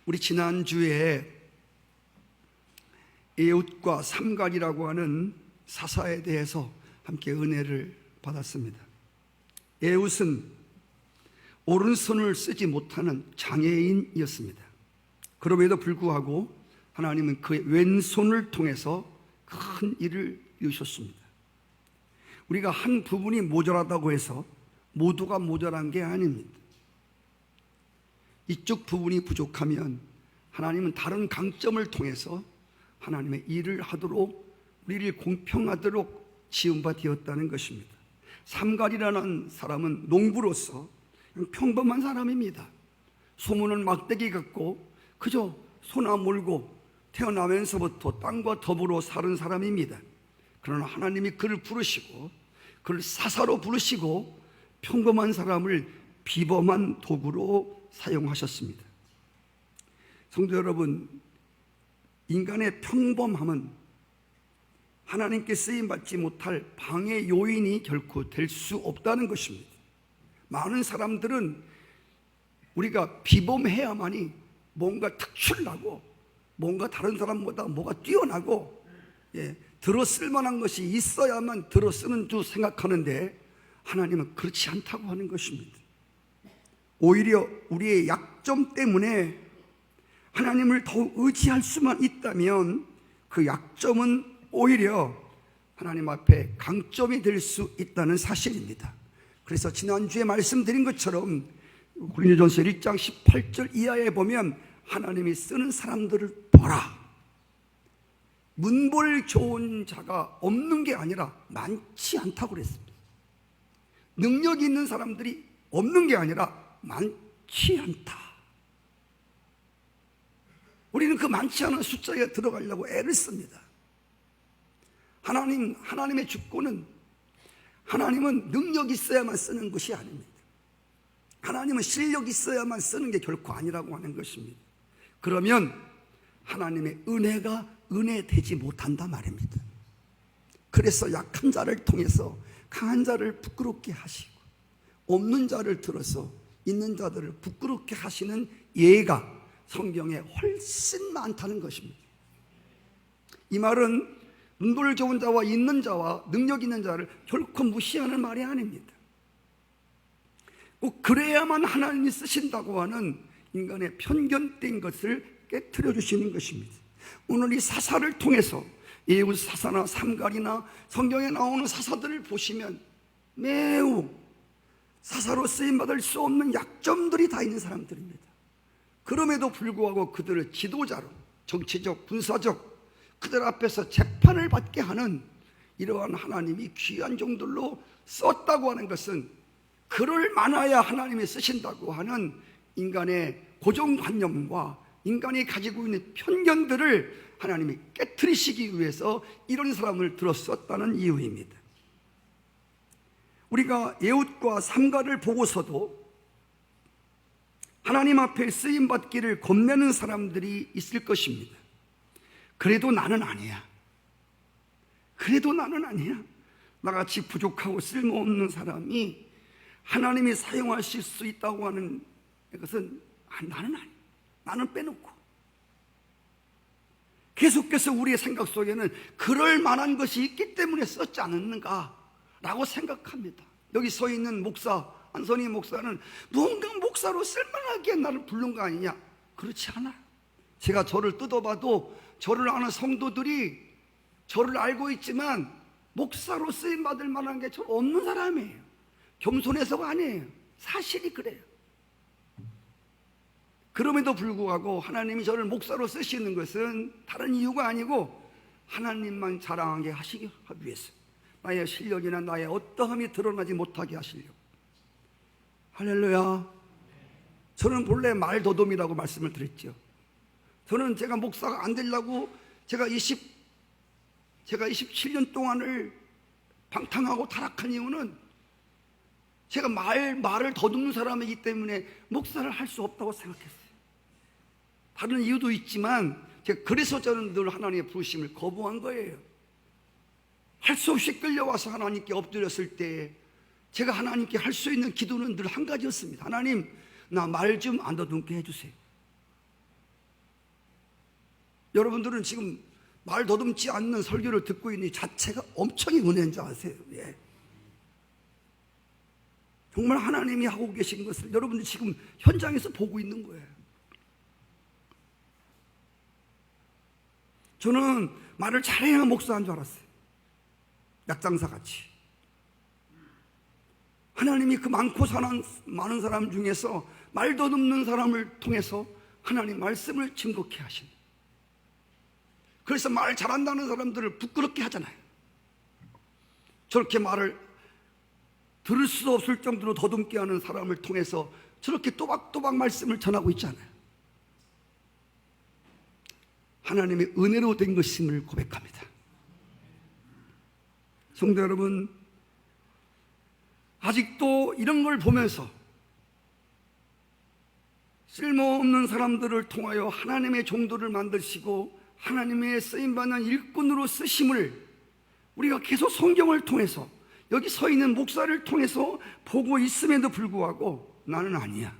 우리 지난주에 에웃과 삼갈이라고 하는 사사에 대해서 함께 은혜를 받았습니다. 에웃은 오른손을 쓰지 못하는 장애인이었습니다. 그럼에도 불구하고 하나님은 그의 왼손을 통해서 큰 일을 이루셨습니다. 우리가 한 부분이 모자라다고 해서 모두가 모자란 게 아닙니다. 이쪽 부분이 부족하면 하나님은 다른 강점을 통해서 하나님의 일을 하도록 우리를 공평하도록 지음바 되었다는 것입니다. 삼갈이라는 사람은 농부로서 평범한 사람입니다. 소문은 막대기 같고 그저 소나 몰고 태어나면서부터 땅과 더불어 사는 사람입니다. 그러나 하나님이 그를 부르시고 그를 사사로 부르시고 평범한 사람을 비범한 도구로 사용하셨습니다. 성도 여러분, 인간의 평범함은 하나님께 쓰임받지 못할 방해 요인이 결코 될 수 없다는 것입니다. 많은 사람들은 우리가 비범해야만이 뭔가 특출나고 뭔가 다른 사람보다 뭐가 뛰어나고 들어쓸 만한 것이 있어야만 들어쓰는 줄 생각하는데 하나님은 그렇지 않다고 하는 것입니다. 오히려 우리의 약점 때문에 하나님을 더욱 의지할 수만 있다면 그 약점은 오히려 하나님 앞에 강점이 될 수 있다는 사실입니다. 그래서 지난주에 말씀드린 것처럼 고린도전서 1장 18절 이하에 보면 하나님이 쓰는 사람들을 보라. 문벌 좋은 자가 없는 게 아니라 많지 않다고 그랬습니다. 능력이 있는 사람들이 없는 게 아니라 많지 않다. 우리는 그 많지 않은 숫자에 들어가려고 애를 씁니다. 하나님의 주권은 하나님은 능력이 있어야만 쓰는 것이 아닙니다. 하나님은 실력이 있어야만 쓰는 게 결코 아니라고 하는 것입니다. 그러면 하나님의 은혜가 은혜되지 못한다 말입니다. 그래서 약한 자를 통해서 강한 자를 부끄럽게 하시고 없는 자를 들어서 있는 자들을 부끄럽게 하시는 예가 성경에 훨씬 많다는 것입니다. 이 말은 눈볼 좋은 자와 있는 자와 능력 있는 자를 결코 무시하는 말이 아닙니다. 꼭 그래야만 하나님이 쓰신다고 하는 인간의 편견된 것을 깨트려 주시는 것입니다. 오늘 이 사사를 통해서 에웃 사사나 삼갈이나 성경에 나오는 사사들을 보시면 매우 사사로 쓰임받을 수 없는 약점들이 다 있는 사람들입니다. 그럼에도 불구하고 그들을 지도자로 정치적, 군사적 그들 앞에서 재판을 받게 하는 이러한 하나님이 귀한 종들로 썼다고 하는 것은 그럴 만해야 하나님이 쓰신다고 하는 인간의 고정관념과 인간이 가지고 있는 편견들을 하나님이 깨트리시기 위해서 이런 사람을 들어 썼다는 이유입니다. 우리가 에웃과 삼갈을 보고서도 하나님 앞에 쓰임받기를 겁내는 사람들이 있을 것입니다. 그래도 나는 아니야. 그래도 나는 아니야. 나같이 부족하고 쓸모없는 사람이 하나님이 사용하실 수 있다고 하는 것은 나는 아니야. 나는 빼놓고. 계속해서 우리의 생각 속에는 그럴 만한 것이 있기 때문에 썼지 않았는가 라고 생각합니다. 여기 서 있는 목사 안선희 목사는 뭔가 목사로 쓸만하게 나를 부른 거 아니냐. 그렇지 않아요. 제가 저를 뜯어봐도 저를 아는 성도들이 저를 알고 있지만 목사로 쓰임받을 만한 게 저 없는 사람이에요. 겸손해서가 아니에요. 사실이 그래요. 그럼에도 불구하고 하나님이 저를 목사로 쓰시는 것은 다른 이유가 아니고 하나님만 자랑하게 하시기 위해서, 나의 실력이나 나의 어떠함이 드러나지 못하게 하시려고. 할렐루야. 저는 본래 말더듬이라고 말씀을 드렸죠. 저는 제가 목사가 안 되려고 제가 27년 동안을 방탕하고 타락한 이유는 제가 말을 더듬는 사람이기 때문에 목사를 할 수 없다고 생각했어요. 다른 이유도 있지만 그래서 저는 늘 하나님의 부르심을 거부한 거예요. 할 수 없이 끌려와서 하나님께 엎드렸을 때 제가 하나님께 할 수 있는 기도는 늘 한 가지였습니다. 하나님, 나 말 좀 안 더듬게 해주세요. 여러분들은 지금 말 더듬지 않는 설교를 듣고 있는 이 자체가 엄청히 은혜인 줄 아세요? 예. 정말 하나님이 하고 계신 것을 여러분들이 지금 현장에서 보고 있는 거예요. 저는 말을 잘해야 목사인 줄 알았어요. 약장사같이. 하나님이 그 많은 사람 중에서 말 더듬는 사람을 통해서 하나님 말씀을 증거케 하신. 그래서 말 잘한다는 사람들을 부끄럽게 하잖아요. 저렇게 말을 들을 수도 없을 정도로 더듬게 하는 사람을 통해서 저렇게 또박또박 말씀을 전하고 있잖아요. 하나님의 은혜로 된 것임을 고백합니다. 성도 여러분, 아직도 이런 걸 보면서 쓸모없는 사람들을 통하여 하나님의 종도를 만드시고 하나님의 쓰임받는 일꾼으로 쓰심을 우리가 계속 성경을 통해서 여기 서 있는 목사를 통해서 보고 있음에도 불구하고 나는 아니야,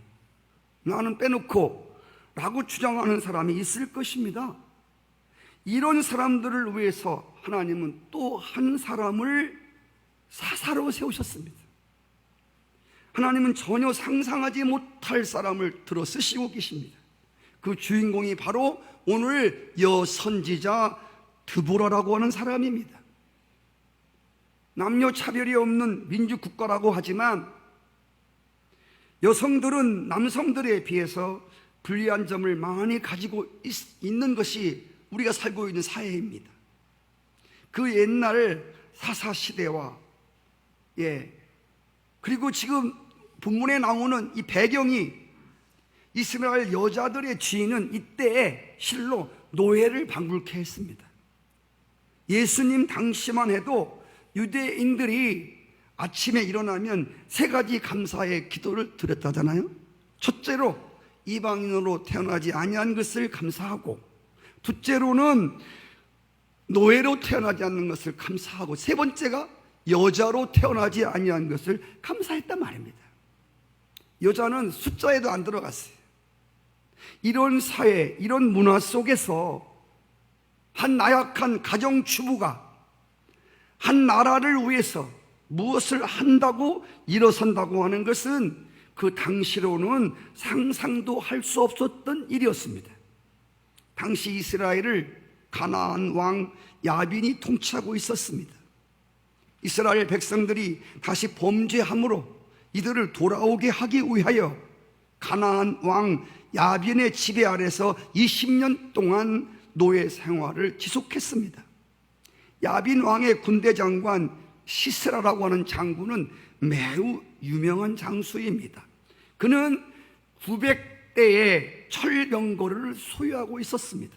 나는 빼놓고 라고 주장하는 사람이 있을 것입니다. 이런 사람들을 위해서 하나님은 또 한 사람을 사사로 세우셨습니다. 하나님은 전혀 상상하지 못할 사람을 들어 쓰시고 계십니다. 그 주인공이 바로 오늘 여선지자 드보라라고 하는 사람입니다. 남녀 차별이 없는 민주국가라고 하지만 여성들은 남성들에 비해서 불리한 점을 많이 가지고 있는 것이 우리가 살고 있는 사회입니다. 그 옛날 사사시대와 그리고 지금 본문에 나오는 이 배경이 이스라엘 여자들의 지위는 이때에 실로 노예를 방불케 했습니다. 예수님 당시만 해도 유대인들이 아침에 일어나면 세 가지 감사의 기도를 드렸다잖아요. 첫째로 이방인으로 태어나지 아니한 것을 감사하고, 둘째로는 노예로 태어나지 않는 것을 감사하고, 세 번째가 여자로 태어나지 아니한 것을 감사했단 말입니다. 여자는 숫자에도 안 들어갔어요. 이런 사회, 이런 문화 속에서 한 나약한 가정주부가 한 나라를 위해서 무엇을 한다고 일어선다고 하는 것은 그 당시로는 상상도 할 수 없었던 일이었습니다. 당시 이스라엘을 가나안 왕 야빈이 통치하고 있었습니다. 이스라엘 백성들이 다시 범죄함으로 이들을 돌아오게 하기 위하여 가나안 왕 야빈의 지배 아래서 20년 동안 노예 생활을 지속했습니다. 야빈 왕의 군대 장관 시스라라고 하는 장군은 매우 유명한 장수입니다. 그는 900대의 철병거를 소유하고 있었습니다.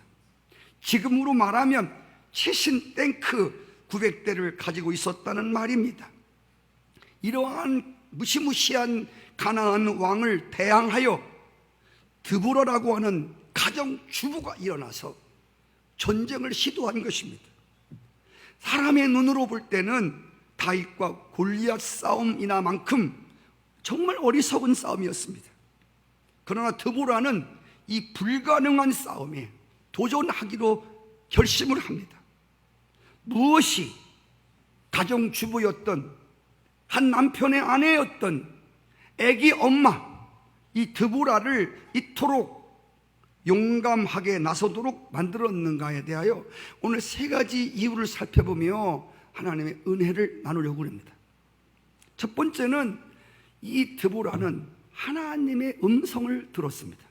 지금으로 말하면 최신 탱크 900대를 가지고 있었다는 말입니다. 이러한 무시무시한 가나안 왕을 대항하여 드보라라고 하는 가정주부가 일어나서 전쟁을 시도한 것입니다. 사람의 눈으로 볼 때는 다윗과 골리앗 싸움이나만큼 정말 어리석은 싸움이었습니다. 그러나 드보라는 이 불가능한 싸움에 도전하기로 결심을 합니다. 무엇이 가정주부였던 한 남편의 아내였던 아기 엄마 이 드보라를 이토록 용감하게 나서도록 만들었는가에 대하여 오늘 세 가지 이유를 살펴보며 하나님의 은혜를 나누려고 합니다. 첫 번째는 이 드보라는 하나님의 음성을 들었습니다.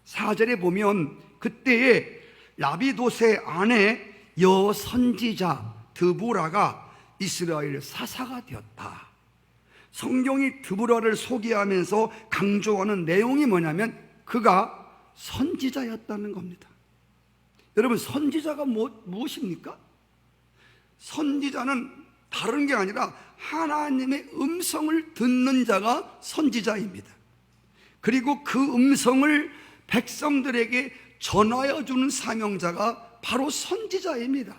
4절에 보면 그때에 라비돗의 아내 여선지자 드보라가 이스라엘 사사가 되었다. 성경이 드보라를 소개하면서 강조하는 내용이 뭐냐면 그가 선지자였다는 겁니다. 여러분, 선지자가 무엇입니까? 선지자는 다른 게 아니라 하나님의 음성을 듣는 자가 선지자입니다. 그리고 그 음성을 백성들에게 전하여 주는 사명자가 바로 선지자입니다.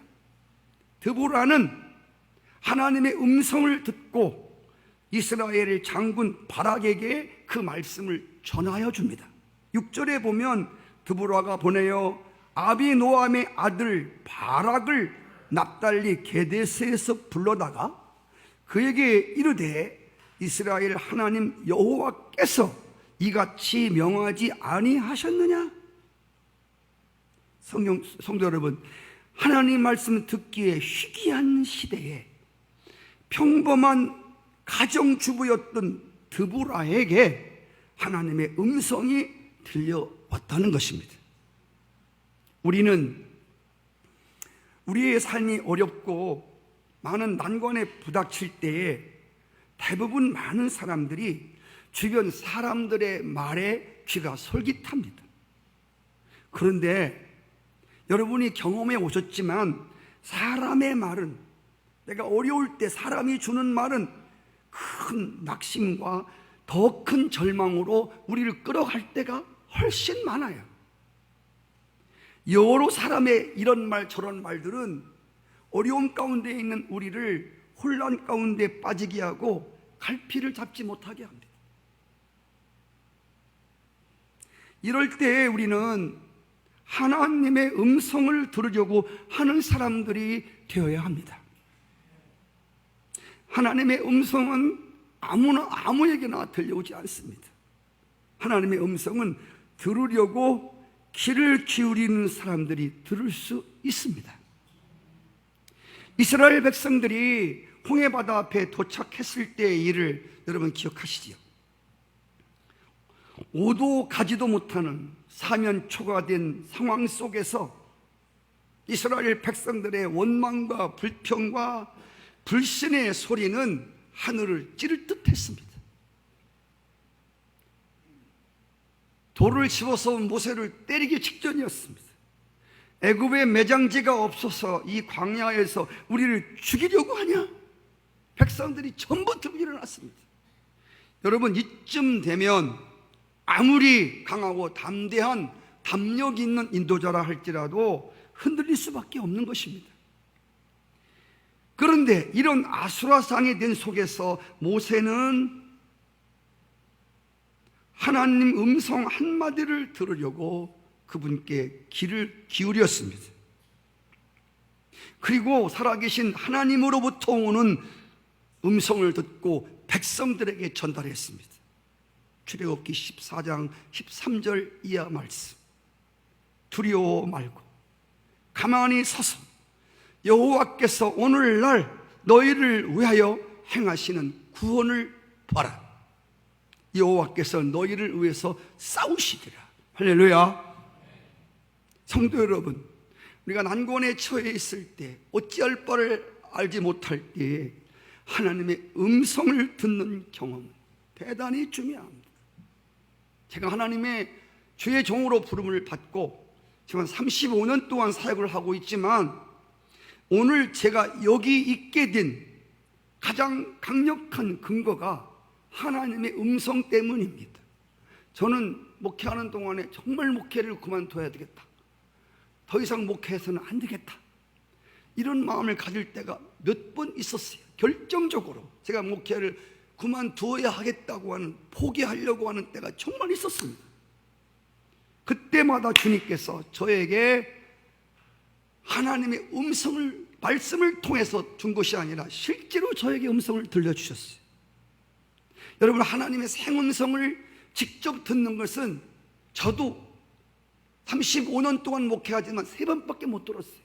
드보라는 하나님의 음성을 듣고 이스라엘의 장군 바락에게 그 말씀을 전하여 줍니다. 6절에 보면 드보라가 보내어 아비노함의 아들 바락을 납달리 게데스에서 불러다가 그에게 이르되 이스라엘 하나님 여호와께서 이같이 명하지 아니하셨느냐? 성도 여러분, 하나님 말씀 듣기에 희귀한 시대에 평범한 가정주부였던 드보라에게 하나님의 음성이 들려왔다는 것입니다. 우리는 우리의 삶이 어렵고 많은 난관에 부닥칠 때에 대부분 많은 사람들이 주변 사람들의 말에 귀가 솔깃합니다. 그런데 여러분이 경험해 오셨지만 사람의 말은, 내가 어려울 때 사람이 주는 말은 큰 낙심과 더 큰 절망으로 우리를 끌어갈 때가 훨씬 많아요. 여러 사람의 이런 말 저런 말들은 어려움 가운데 있는 우리를 혼란 가운데 빠지게 하고 갈피를 잡지 못하게 합니다. 이럴 때 우리는 하나님의 음성을 들으려고 하는 사람들이 되어야 합니다. 하나님의 음성은 아무나 아무에게나 들려오지 않습니다. 하나님의 음성은 들으려고 귀를 기울이는 사람들이 들을 수 있습니다. 이스라엘 백성들이 홍해바다 앞에 도착했을 때의 일을 여러분 기억하시지요? 오도 가지도 못하는 사면초가 된 상황 속에서 이스라엘 백성들의 원망과 불평과 불신의 소리는 하늘을 찌를 듯 했습니다. 돌을 집어서 모세를 때리기 직전이었습니다. 애굽에 매장지가 없어서 이 광야에서 우리를 죽이려고 하냐? 백성들이 전부 들고 일어났습니다. 여러분, 이쯤 되면 아무리 강하고 담대한 담력 있는 인도자라 할지라도 흔들릴 수밖에 없는 것입니다. 그런데 이런 아수라장이 된 속에서 모세는 하나님 음성 한마디를 들으려고 그분께 귀를 기울였습니다. 그리고 살아계신 하나님으로부터 오는 음성을 듣고 백성들에게 전달했습니다. 출애굽기 14장 13절 이하 말씀. 두려워 말고 가만히 서서 여호와께서 오늘날 너희를 위하여 행하시는 구원을 봐라. 여호와께서 너희를 위해서 싸우시리라. 할렐루야. 성도 여러분, 우리가 난관에 처해 있을 때, 어찌할 바를 알지 못할 때에 하나님의 음성을 듣는 경험은 대단히 중요합니다. 제가 하나님의 주의 종으로 부름을 받고 지금 35년 동안 사역을 하고 있지만, 오늘 제가 여기 있게 된 가장 강력한 근거가 하나님의 음성 때문입니다. 저는 목회하는 동안에 정말 목회를 그만둬야 되겠다, 더 이상 목회해서는 안 되겠다, 이런 마음을 가질 때가 몇 번 있었어요. 결정적으로 제가 목회를 그만두어야 하겠다고 하는, 포기하려고 하는 때가 정말 있었습니다. 그때마다 주님께서 저에게 하나님의 음성을, 말씀을 통해서 준 것이 아니라 실제로 저에게 음성을 들려주셨어요. 여러분, 하나님의 생음성을 직접 듣는 것은 저도 35년 동안 목회하지만 3번밖에 못 들었어요.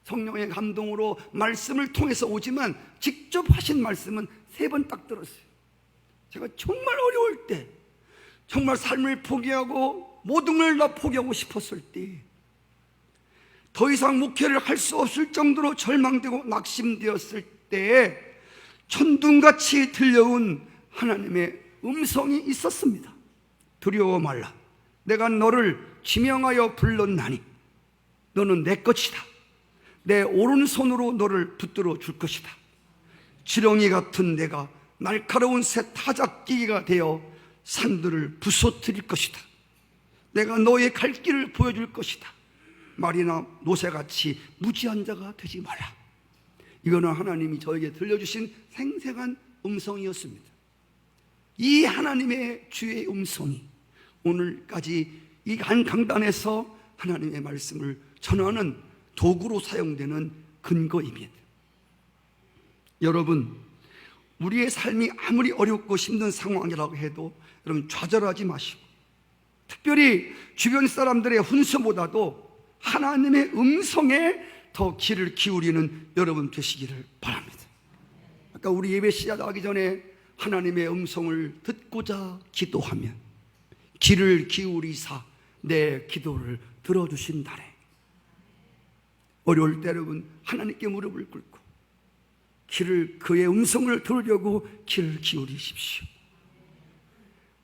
성령의 감동으로 말씀을 통해서 오지만 직접 하신 말씀은 3번 딱 들었어요. 제가 정말 어려울 때, 정말 삶을 포기하고 모든 걸 다 포기하고 싶었을 때, 더 이상 목회를 할 수 없을 정도로 절망되고 낙심되었을 때에 천둥같이 들려온 하나님의 음성이 있었습니다. 두려워 말라. 내가 너를 지명하여 불렀나니 너는 내 것이다. 내 오른손으로 너를 붙들어 줄 것이다. 지렁이 같은 내가 날카로운 새 타작기가 되어 산들을 부서뜨릴 것이다. 내가 너의 갈 길을 보여줄 것이다. 말이나 노새같이 무지한 자가 되지 말라. 이거는 하나님이 저에게 들려주신 생생한 음성이었습니다. 이 하나님의 주의 음성이 오늘까지 이 한 강단에서 하나님의 말씀을 전하는 도구로 사용되는 근거입니다. 여러분, 우리의 삶이 아무리 어렵고 힘든 상황이라고 해도 여러분 좌절하지 마시고, 특별히 주변 사람들의 훈수보다도 하나님의 음성에 더 귀를 기울이는 여러분 되시기를 바랍니다. 아까 우리 예배 시작하기 전에 하나님의 음성을 듣고자 기도하면 귀를 기울이사 내 기도를 들어주신다네. 어려울 때 여러분 하나님께 무릎을 꿇고 그의 음성을 들으려고 귀를 기울이십시오.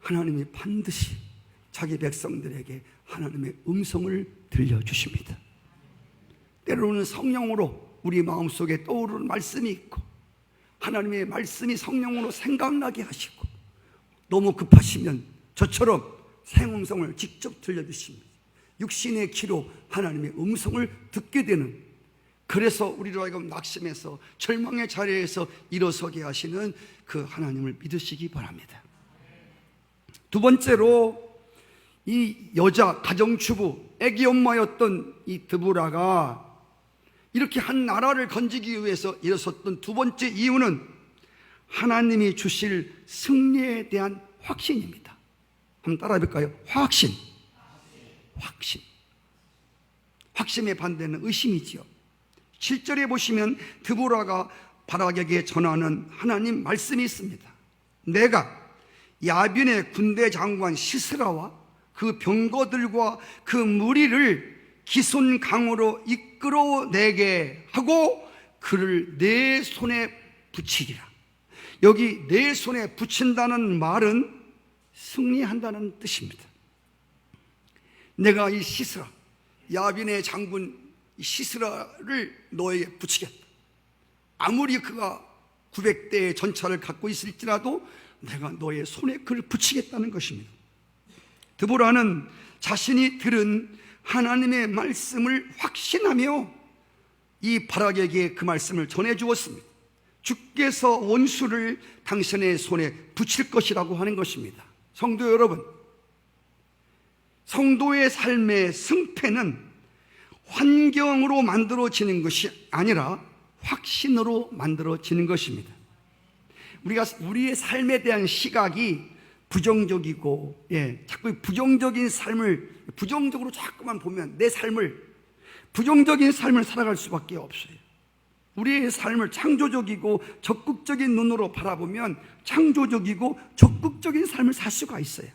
하나님이 반드시 자기 백성들에게 하나님의 음성을 들려주십니다. 때로는 성령으로 우리 마음속에 떠오르는 말씀이 있고, 하나님의 말씀이 성령으로 생각나게 하시고, 너무 급하시면 저처럼 생음성을 직접 들려주십니다. 육신의 귀로 하나님의 음성을 듣게 되는, 그래서 우리로 하여금 낙심해서 절망의 자리에서 일어서게 하시는 그 하나님을 믿으시기 바랍니다. 두 번째로, 이 여자 가정주부 애기 엄마였던 이 드보라가 이렇게 한 나라를 건지기 위해서 일어섰던 두 번째 이유는 하나님이 주실 승리에 대한 확신입니다. 한번 따라해 볼까요? 확신. 확신의 반대는 의심이지요. 7절에 보시면 드보라가 바락에게 전하는 하나님 말씀이 있습니다. 내가 야빈의 군대 장관 시스라와 그 병거들과 그 무리를 기손 강으로 이끌어내게 하고 그를 내 손에 붙이리라. 여기 내 손에 붙인다는 말은 승리한다는 뜻입니다. 내가 이 시스라, 야빈의 장군 시스라를 너에게 붙이겠다. 아무리 그가 900대의 전차를 갖고 있을지라도 내가 너의 손에 그를 붙이겠다는 것입니다. 드보라는 자신이 들은 하나님의 말씀을 확신하며 이 바락에게 그 말씀을 전해주었습니다. 주께서 원수를 당신의 손에 붙일 것이라고 하는 것입니다. 성도 여러분, 성도의 삶의 승패는 환경으로 만들어지는 것이 아니라 확신으로 만들어지는 것입니다. 우리가 우리의 삶에 대한 시각이 부정적이고, 자꾸 부정적인 삶을 부정적으로 자꾸만 보면 내 삶을 부정적인 삶을 살아갈 수밖에 없어요. 우리의 삶을 창조적이고 적극적인 눈으로 바라보면 창조적이고 적극적인 삶을 살 수가 있어요.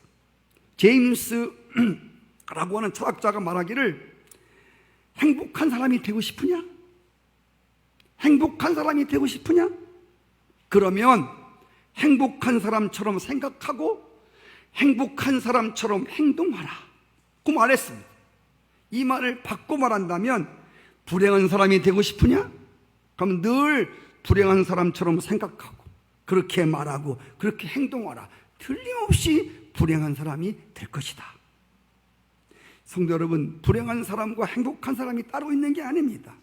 제임스라고 하는 철학자가 말하기를, 행복한 사람이 되고 싶으냐? 행복한 사람이 되고 싶으냐? 그러면 행복한 사람처럼 생각하고 행복한 사람처럼 행동하라, 그 말했습니다. 이 말을 바꿔 말한다면, 불행한 사람이 되고 싶으냐? 그럼 늘 불행한 사람처럼 생각하고 그렇게 말하고 그렇게 행동하라. 틀림없이 불행한 사람이 될 것이다. 성도 여러분, 불행한 사람과 행복한 사람이 따로 있는 게 아닙니다.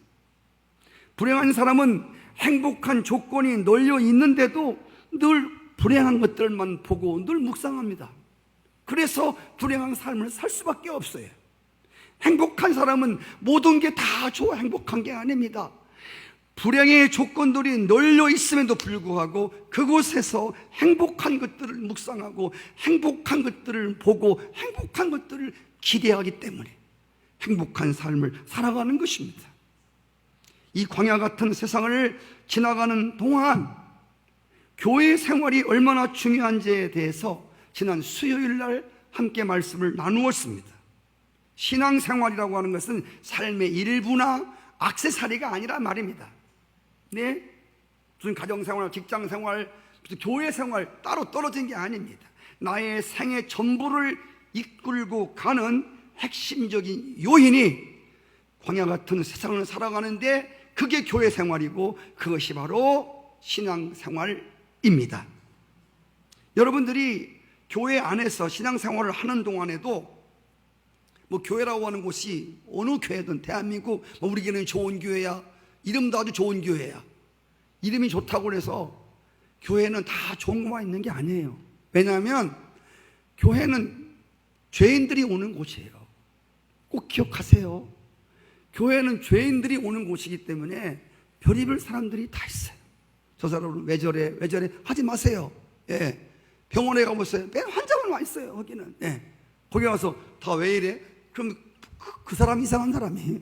불행한 사람은 행복한 조건이 널려 있는데도 늘 불행한 것들만 보고 늘 묵상합니다. 그래서 불행한 삶을 살 수밖에 없어요. 행복한 사람은 모든 게 다 좋아 행복한 게 아닙니다. 불행의 조건들이 널려 있음에도 불구하고 그곳에서 행복한 것들을 묵상하고 행복한 것들을 보고 행복한 것들을 기대하기 때문에 행복한 삶을 살아가는 것입니다. 이 광야 같은 세상을 지나가는 동안 교회 생활이 얼마나 중요한지에 대해서 지난 수요일 날 함께 말씀을 나누었습니다. 신앙생활이라고 하는 것은 삶의 일부나 액세서리가 아니라 말입니다. 무슨 가정생활, 직장생활, 무슨 교회생활 따로 떨어진 게 아닙니다. 나의 생애 전부를 이끌고 가는 핵심적인 요인이 광야 같은 세상을 살아가는데 그게 교회생활이고 그것이 바로 신앙생활입니다. 여러분들이 교회 안에서 신앙생활을 하는 동안에도 교회라고 하는 곳이 어느 교회든 대한민국 우리 교회는 좋은 교회야, 이름도 아주 좋은 교회야, 이름이 좋다고 해서 교회는 다 좋은 것만 있는 게 아니에요. 왜냐하면 교회는 죄인들이 오는 곳이에요. 꼭 기억하세요. 교회는 죄인들이 오는 곳이기 때문에 별의별 사람들이 다 있어요. 저 사람은 왜 저래 하지 마세요. 예. 병원에 가보세요. 맨 환자만 와 있어요. 거기는. 예. 거기 가서 다 왜 이래? 그럼 그 사람 이상한 사람이에요.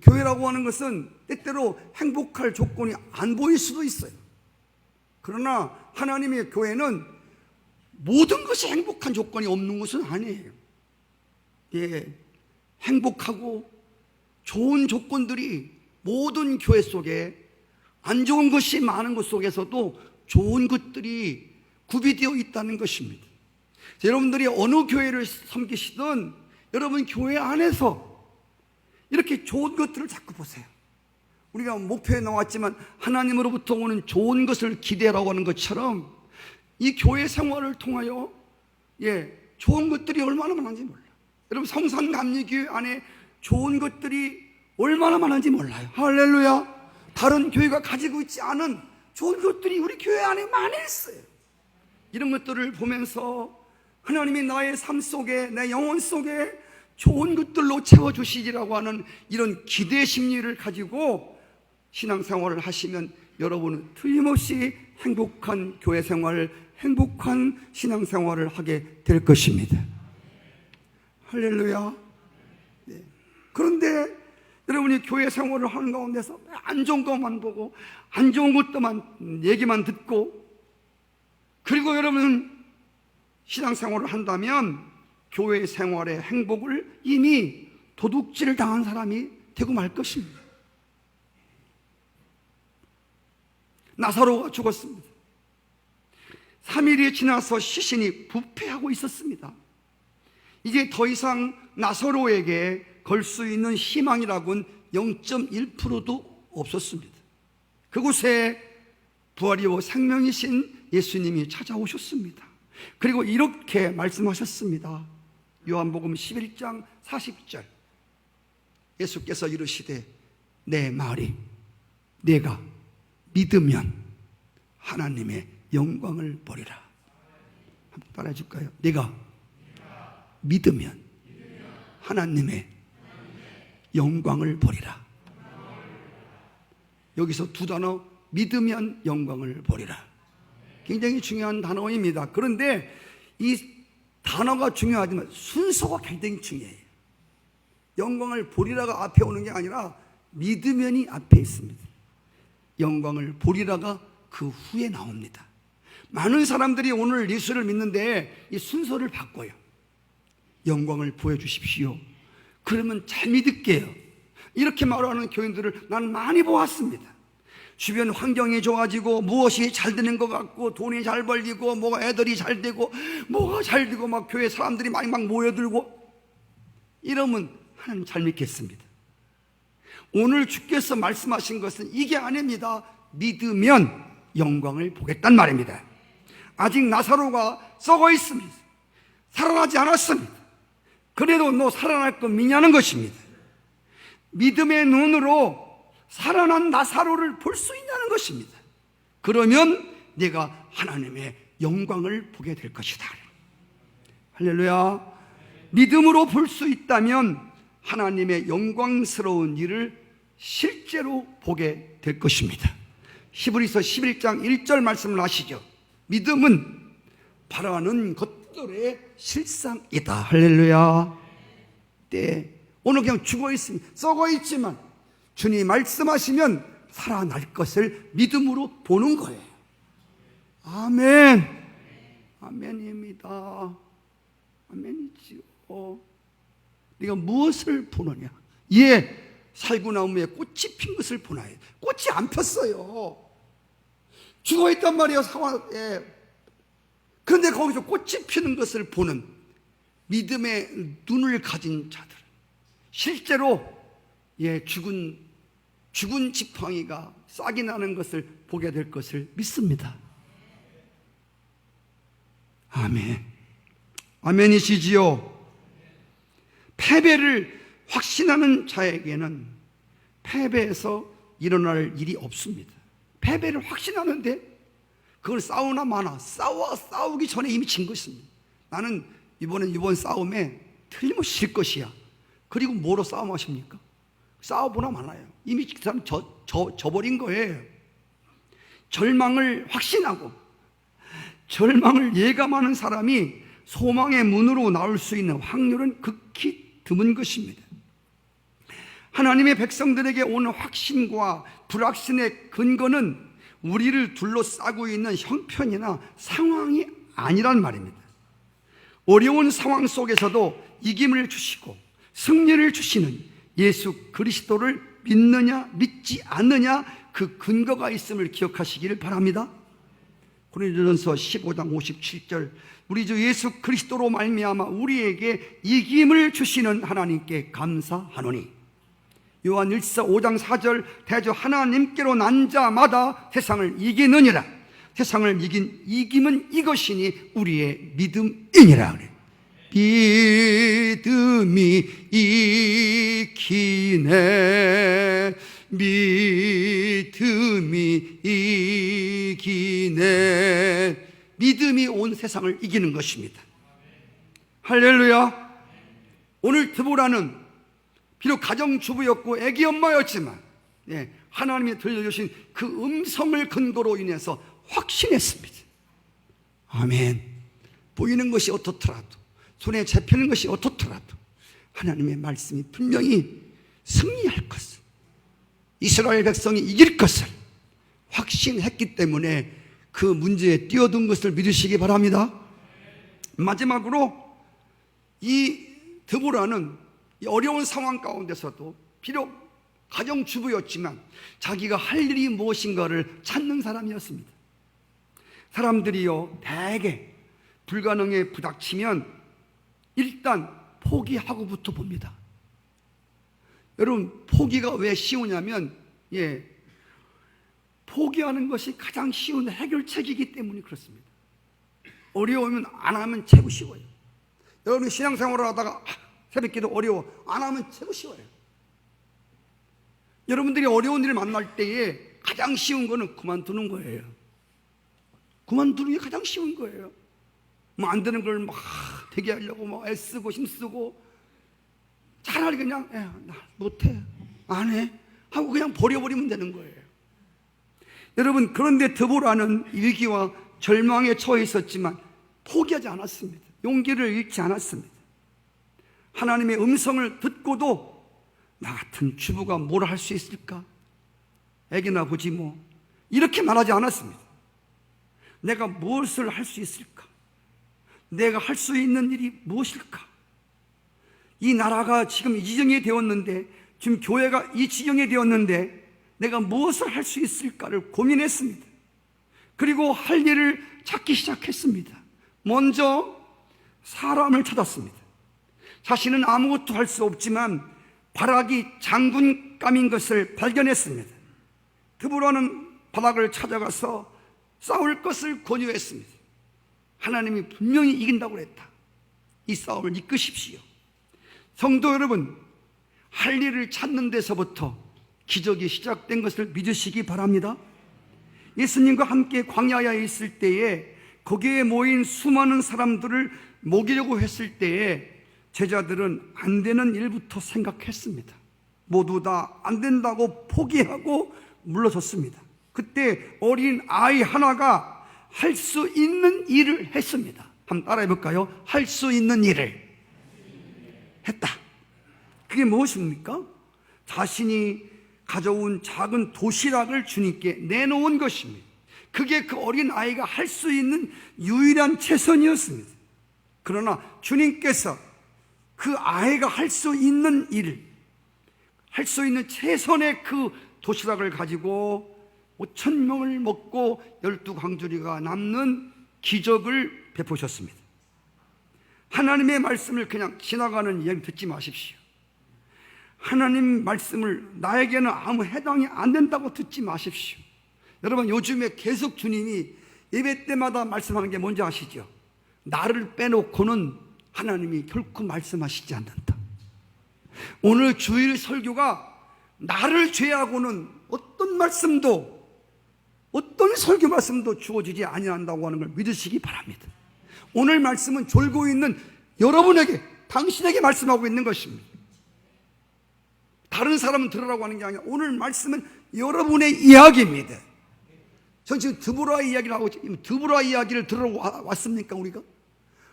교회라고 하는 것은 때때로 행복할 조건이 안 보일 수도 있어요. 그러나 하나님의 교회는 모든 것이 행복한 조건이 없는 것은 아니에요. 예, 행복하고 좋은 조건들이 모든 교회 속에, 안 좋은 것이 많은 것 속에서도 좋은 것들이 구비되어 있다는 것입니다. 여러분들이 어느 교회를 섬기시든 여러분 교회 안에서 이렇게 좋은 것들을 자꾸 보세요. 우리가 목표에 나왔지만 하나님으로부터 오는 좋은 것을 기대라고 하는 것처럼 이 교회 생활을 통하여 좋은 것들이 얼마나 많은지 몰라요. 여러분 성산감리교회 안에 좋은 것들이 얼마나 많은지 몰라요. 할렐루야. 다른 교회가 가지고 있지 않은 좋은 것들이 우리 교회 안에 많이 있어요. 이런 것들을 보면서 하나님이 나의 삶 속에, 내 영혼 속에 좋은 것들로 채워주시리라고 하는 이런 기대 심리를 가지고 신앙생활을 하시면 여러분은 틀림없이 행복한 교회 생활, 행복한 신앙생활을 하게 될 것입니다. 할렐루야. 네. 그런데 여러분이 교회 생활을 하는 가운데서 안 좋은 것만 보고 안 좋은 것만 얘기만 듣고, 그리고 여러분은 신앙생활을 한다면 교회 생활의 행복을 이미 도둑질 당한 사람이 되고 말 것입니다. 나사로가 죽었습니다. 3일이 지나서 시신이 부패하고 있었습니다. 이제 더 이상 나사로에게 걸 수 있는 희망이라고는 0.1%도 없었습니다. 그곳에 부활이요 생명이신 예수님이 찾아오셨습니다. 그리고 이렇게 말씀하셨습니다. 요한복음 11장 40절, 예수께서 이르시되 내 말이 내가 믿으면 하나님의 영광을 보리라. 한번 따라해 줄까요? 내가 믿으면 하나님의 영광을 보리라. 여기서 두 단어, 믿으면 영광을 보리라, 굉장히 중요한 단어입니다. 그런데 이 단어가 중요하지만 순서가 굉장히 중요해요. 영광을 보리라가 앞에 오는 게 아니라 믿으면이 앞에 있습니다. 영광을 보리라가 그 후에 나옵니다. 많은 사람들이 오늘 예수를 믿는데 이 순서를 바꿔요. 영광을 보여주십시오. 그러면 잘 믿을게요. 이렇게 말하는 교인들을 나는 많이 보았습니다. 주변 환경이 좋아지고 무엇이 잘 되는 것 같고 돈이 잘 벌리고 뭐가 애들이 잘 되고 뭐가 잘 되고 막 교회 사람들이 많이 막 모여들고 이러면 하나님 잘 믿겠습니다. 오늘 주께서 말씀하신 것은 이게 아닙니다. 믿으면 영광을 보겠단 말입니다. 아직 나사로가 썩어 있습니다. 살아나지 않았습니다. 그래도 너 살아날 거 믿냐는 것입니다. 믿음의 눈으로 살아난 나사로를 볼 수 있냐는 것입니다. 그러면 내가 하나님의 영광을 보게 될 것이다. 할렐루야. 믿음으로 볼 수 있다면 하나님의 영광스러운 일을 실제로 보게 될 것입니다. 히브리서 11장 1절 말씀을 아시죠? 믿음은 바라는 것들의 실상이다. 할렐루야. 네. 오늘 그냥 죽어 있습니다. 썩어 있지만 주님이 말씀하시면 살아날 것을 믿음으로 보는 거예요. 아멘. 아멘입니다. 아멘이지요. 네가 무엇을 보느냐? 살구나무에 꽃이 핀 것을 보나요? 꽃이 안 폈어요. 죽어 있단 말이에요, 상황에. 그런데 거기서 꽃이 피는 것을 보는 믿음의 눈을 가진 자들, 실제로 죽은 지팡이가 싹이 나는 것을 보게 될 것을 믿습니다. 아멘. 아멘이시지요. 패배를 확신하는 자에게는 패배에서 일어날 일이 없습니다. 패배를 확신하는데 그걸 싸우나 마나 싸우기 전에 이미 진 것입니다. 나는 이번 싸움에 틀림없이 질 것이야. 그리고 뭐로 싸움하십니까? 싸워보나 마나요. 이미 그 사람 져버린 거예요. 절망을 확신하고 절망을 예감하는 사람이 소망의 문으로 나올 수 있는 확률은 극히 드문 것입니다. 하나님의 백성들에게 오는 확신과 불확신의 근거는 우리를 둘러싸고 있는 형편이나 상황이 아니란 말입니다. 어려운 상황 속에서도 이김을 주시고 승리를 주시는 예수 그리스도를 믿느냐 믿지 않느냐, 그 근거가 있음을 기억하시기를 바랍니다. 고린도전서 15장 57절, 우리 주 예수 그리스도로 말미암아 우리에게 이김을 주시는 하나님께 감사하노니. 요한 1서 5장 4절, 대저 하나님께로 난 자마다 세상을 이기느니라. 세상을 이긴 이김은 이것이니 우리의 믿음이니라 그래. 믿음이 이기네, 믿음이 이기네. 믿음이 온 세상을 이기는 것입니다. 할렐루야. 오늘 드보라는 비록 가정주부였고 애기 엄마였지만 하나님이 들려주신 그 음성을 근거로 인해서 확신했습니다. 아멘. 보이는 것이 어떻더라도, 손에 잡히는 것이 어떻더라도 하나님의 말씀이 분명히 승리할 것을, 이스라엘 백성이 이길 것을 확신했기 때문에 그 문제에 뛰어든 것을 믿으시기 바랍니다. 마지막으로 이 드보라는 이 어려운 상황 가운데서도 비록 가정주부였지만 자기가 할 일이 무엇인가를 찾는 사람이었습니다. 사람들이요, 대개 불가능에 부닥치면 일단 포기하고부터 봅니다. 여러분, 포기가 왜 쉬우냐면 포기하는 것이 가장 쉬운 해결책이기 때문에 그렇습니다. 어려우면 안 하면 최고 쉬워요. 여러분이 신앙생활을 하다가 새벽기도 어려워, 안 하면 최고 쉬워요. 여러분들이 어려운 일을 만날 때에 가장 쉬운 거는 그만두는 거예요. 그만두는 게 가장 쉬운 거예요. 뭐 안 되는 걸 막 되게 하려고 막 애쓰고 힘쓰고, 차라리 그냥 나 못해, 안 해 하고 그냥 버려버리면 되는 거예요. 여러분, 그런데 드보라는 위기와 절망에 처해 있었지만 포기하지 않았습니다. 용기를 잃지 않았습니다. 하나님의 음성을 듣고도 나 같은 주부가 뭘 할 수 있을까? 애기나 보지 뭐, 이렇게 말하지 않았습니다. 내가 무엇을 할 수 있을까? 내가 할 수 있는 일이 무엇일까? 이 나라가 지금 이 지경이 되었는데, 지금 교회가 이 지경이 되었는데 내가 무엇을 할 수 있을까를 고민했습니다. 그리고 할 일을 찾기 시작했습니다. 먼저 사람을 찾았습니다. 자신은 아무것도 할 수 없지만 바락이 장군감인 것을 발견했습니다. 드보라는 바락을 찾아가서 싸울 것을 권유했습니다. 하나님이 분명히 이긴다고 했다. 이 싸움을 이끄십시오. 성도 여러분, 할 일을 찾는 데서부터 기적이 시작된 것을 믿으시기 바랍니다. 예수님과 함께 광야에 있을 때에 거기에 모인 수많은 사람들을 먹이려고 했을 때에 제자들은 안 되는 일부터 생각했습니다. 모두 다 안 된다고 포기하고 물러섰습니다. 그때 어린 아이 하나가 할 수 있는 일을 했습니다. 한번 따라해 볼까요? 할 수 있는 일을 했다. 그게 무엇입니까? 자신이 가져온 작은 도시락을 주님께 내놓은 것입니다. 그게 그 어린 아이가 할 수 있는 유일한 최선이었습니다. 그러나 주님께서 그 아이가 할 수 있는 일, 할 수 있는 최선의 그 도시락을 가지고 5,000명을 먹고 12광주리가 남는 기적을 베푸셨습니다. 하나님의 말씀을 그냥 지나가는 이야기 듣지 마십시오. 하나님 말씀을 나에게는 아무 해당이 안 된다고 듣지 마십시오. 여러분, 요즘에 계속 주님이 예배 때마다 말씀하는 게 뭔지 아시죠? 나를 빼놓고는 하나님이 결코 말씀하시지 않는다. 오늘 주일 설교가 나를 제외하고는 어떤 말씀도, 어떤 설교 말씀도 주어지지 아니한다고 하는 걸 믿으시기 바랍니다. 오늘 말씀은 졸고 있는 여러분에게, 당신에게 말씀하고 있는 것입니다. 다른 사람은 들으라고 하는 게 아니라 오늘 말씀은 여러분의 이야기입니다. 전 지금 드보라 이야기를 하고 있죠. 드보라 이야기를 들으러 왔습니까 우리가?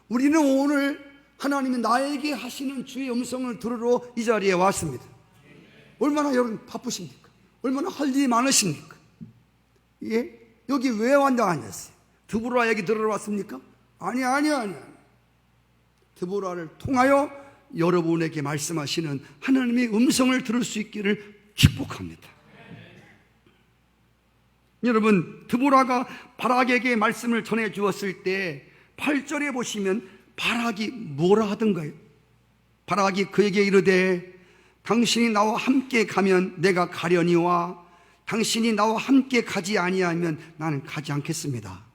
우리는 오늘 하나님이 나에게 하시는 주의 음성을 들으러 이 자리에 왔습니다. 얼마나 여러분 바쁘십니까? 얼마나 할 일이 많으십니까? 예? 여기 왜 왔냐 하셨어요? 드보라 얘기 들으러 왔습니까? 아니. 드보라를 통하여 여러분에게 말씀하시는 하나님의 음성을 들을 수 있기를 축복합니다. 여러분, 드보라가 바락에게 말씀을 전해 주었을 때 8절에 보시면 바락이 뭐라 하던가요? 바락이 그에게 이르되 당신이 나와 함께 가면 내가 가려니와 당신이 나와 함께 가지 아니하면 나는 가지 않겠습니다.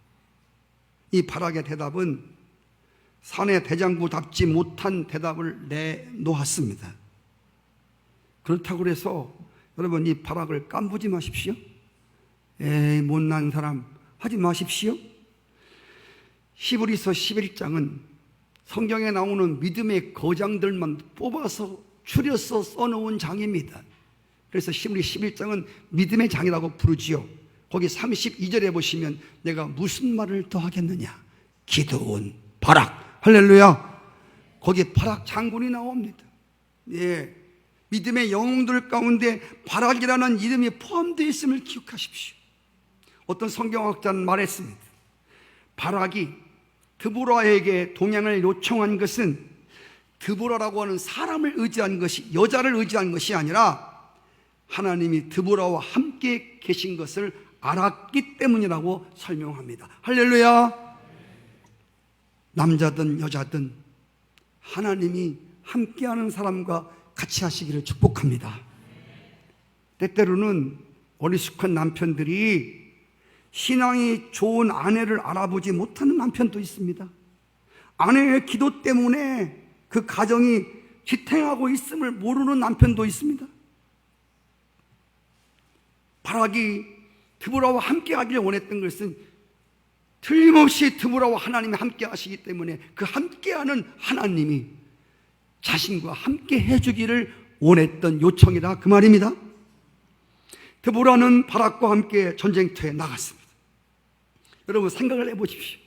이 바락의 대답은 사내 대장부답지 못한 대답을 내놓았습니다. 그렇다고 해서 여러분 이 바락을 깐부지 마십시오. 에이 못난 사람 하지 마십시오. 히브리서 11장은 성경에 나오는 믿음의 거장들만 뽑아서 추려서 써놓은 장입니다. 그래서 히브리 11장은 믿음의 장이라고 부르지요. 거기 32절에 보시면 내가 무슨 말을 더 하겠느냐? 기드온, 바락, 할렐루야. 거기에 바락 장군이 나옵니다. 예, 믿음의 영웅들 가운데 바락이라는 이름이 포함되어 있음을 기억하십시오. 어떤 성경학자는 말했습니다. 바락이 드보라에게 동행을 요청한 것은 드보라라고 하는 사람을 의지한 것이, 여자를 의지한 것이 아니라 하나님이 드보라와 함께 계신 것을 알았기 때문이라고 설명합니다. 할렐루야. 남자든 여자든 하나님이 함께하는 사람과 같이 하시기를 축복합니다. 때때로는 어리숙한 남편들이 신앙이 좋은 아내를 알아보지 못하는 남편도 있습니다. 아내의 기도 때문에 그 가정이 지탱하고 있음을 모르는 남편도 있습니다. 바락이 드보라와 함께 하기를 원했던 것은 틀림없이 드보라와 하나님이 함께 하시기 때문에 그 함께하는 하나님이 자신과 함께 해주기를 원했던 요청이다 그 말입니다. 드보라는 바락과 함께 전쟁터에 나갔습니다. 여러분 생각을 해보십시오.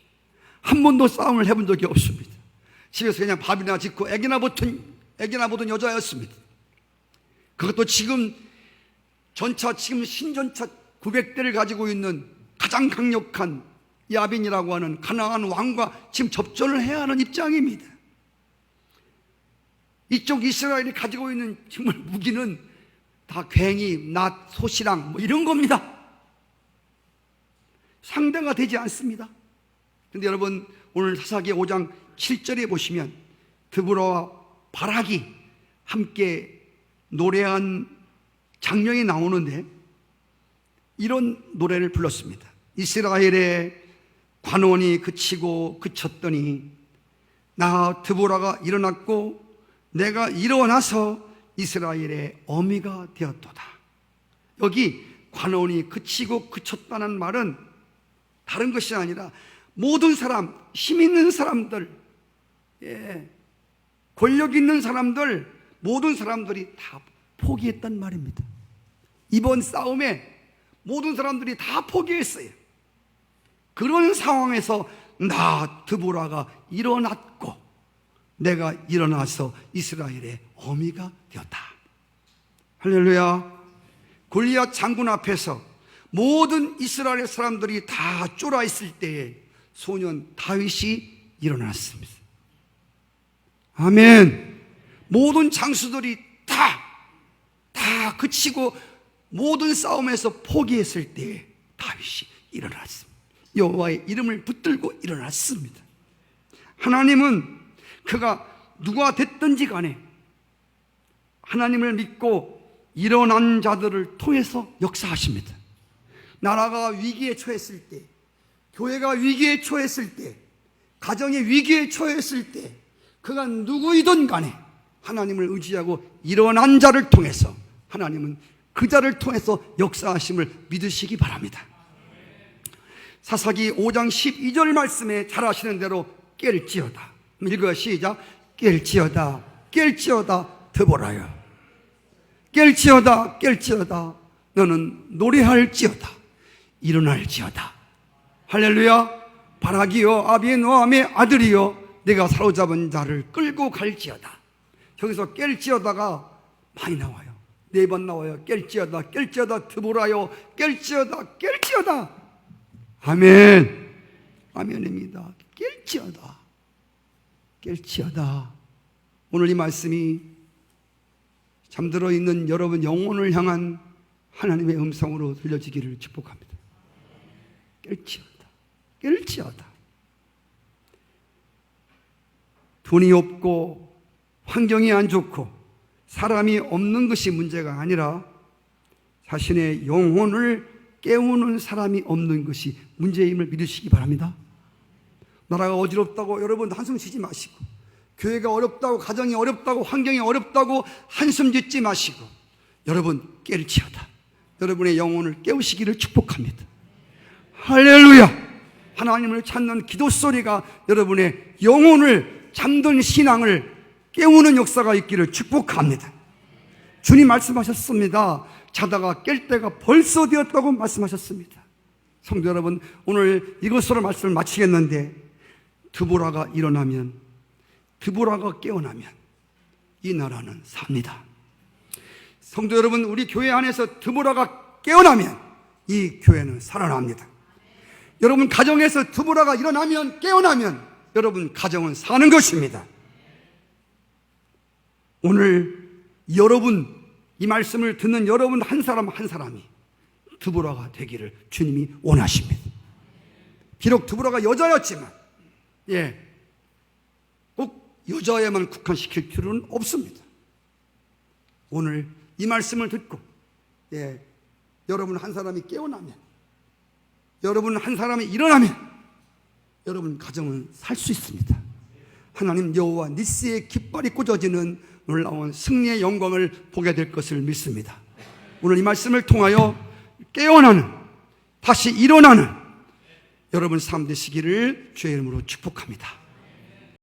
한 번도 싸움을 해본 적이 없습니다. 집에서 그냥 밥이나 짓고 애기나 보던 여자였습니다. 그것도 지금 신전차 900대를 가지고 있는 가장 강력한 야빈이라고 하는 가나안 왕과 지금 접전을 해야 하는 입장입니다. 이쪽 이스라엘이 가지고 있는 정말 무기는 다 괭이, 낫, 소시랑 뭐 이런 겁니다. 상대가 되지 않습니다. 그런데 여러분 오늘 사사기 5장 7절에 보시면 드보라와 바락이 함께 노래한 장면이 나오는데 이런 노래를 불렀습니다. 이스라엘의 관원이 그치고 그쳤더니 나 드보라가 일어났고 내가 일어나서 이스라엘의 어미가 되었도다. 여기 관원이 그치고 그쳤다는 말은 다른 것이 아니라 모든 사람, 힘 있는 사람들, 권력 있는 사람들, 모든 사람들이 다 포기했단 말입니다. 이번 싸움에 모든 사람들이 다 포기했어요. 그런 상황에서 나 드보라가 일어났고 내가 일어나서 이스라엘의 어미가 되었다. 할렐루야. 골리앗 장군 앞에서 모든 이스라엘 사람들이 다 쫄아 있을 때에 소년 다윗이 일어났습니다. 아멘. 모든 장수들이 다 그치고 모든 싸움에서 포기했을 때에 다윗이 일어났습니다. 여호와의 이름을 붙들고 일어났습니다. 하나님은 그가 누가 됐든지 간에 하나님을 믿고 일어난 자들을 통해서 역사하십니다. 나라가 위기에 처했을 때, 교회가 위기에 처했을 때, 가정이 위기에 처했을 때 그가 누구이든 간에 하나님을 의지하고 일어난 자를 통해서 하나님은 그 자를 통해서 역사하심을 믿으시기 바랍니다. 사사기 5장 12절 말씀에 잘 아시는 대로 깰지어다. 읽어요. 시작. 깰지어다 드보라여. 깰지어다 깰지어다 너는 노래할지어다 일어날지어다. 할렐루야. 바라기여 아비노함의 아들이여 내가 사로잡은 자를 끌고 갈지어다. 여기서 깰지어다가 많이 나와요. 4번 나와요. 깰지어다 깰지어다 드보라여 깰지어다 깰지어다. 아멘. 아멘입니다. 깰지어다 깰지어다. 오늘 이 말씀이 잠들어 있는 여러분 영혼을 향한 하나님의 음성으로 들려지기를 축복합니다. 깰지어다 깰지어다. 돈이 없고 환경이 안 좋고 사람이 없는 것이 문제가 아니라 자신의 영혼을 깨우는 사람이 없는 것이 문제임을 믿으시기 바랍니다. 나라가 어지럽다고 여러분 한숨 쉬지 마시고, 교회가 어렵다고, 가정이 어렵다고, 환경이 어렵다고 한숨 짓지 마시고, 여러분 깰지어다. 여러분의 영혼을 깨우시기를 축복합니다. 할렐루야. 하나님을 찾는 기도 소리가 여러분의 영혼을, 잠든 신앙을 깨우는 역사가 있기를 축복합니다. 주님 말씀하셨습니다. 자다가 깰 때가 벌써 되었다고 말씀하셨습니다. 성도 여러분, 오늘 이것으로 말씀을 마치겠는데, 드보라가 일어나면, 드보라가 깨어나면 이 나라는 삽니다. 성도 여러분, 우리 교회 안에서 드보라가 깨어나면 이 교회는 살아납니다. 여러분 가정에서 드보라가 일어나면, 깨어나면 여러분 가정은 사는 것입니다. 오늘 여러분, 이 말씀을 듣는 여러분 한 사람 한 사람이 드보라가 되기를 주님이 원하십니다. 비록 드보라가 여자였지만 꼭 여자에만 국한시킬 필요는 없습니다. 오늘 이 말씀을 듣고 여러분 한 사람이 깨어나면, 여러분 한 사람이 일어나면 여러분 가정은 살 수 있습니다. 하나님 여호와 니스의 깃발이 꽂아지는 놀라운 승리의 영광을 보게 될 것을 믿습니다. 오늘 이 말씀을 통하여 깨어나는, 다시 일어나는 여러분 삶 되시기를 주의 이름으로 축복합니다.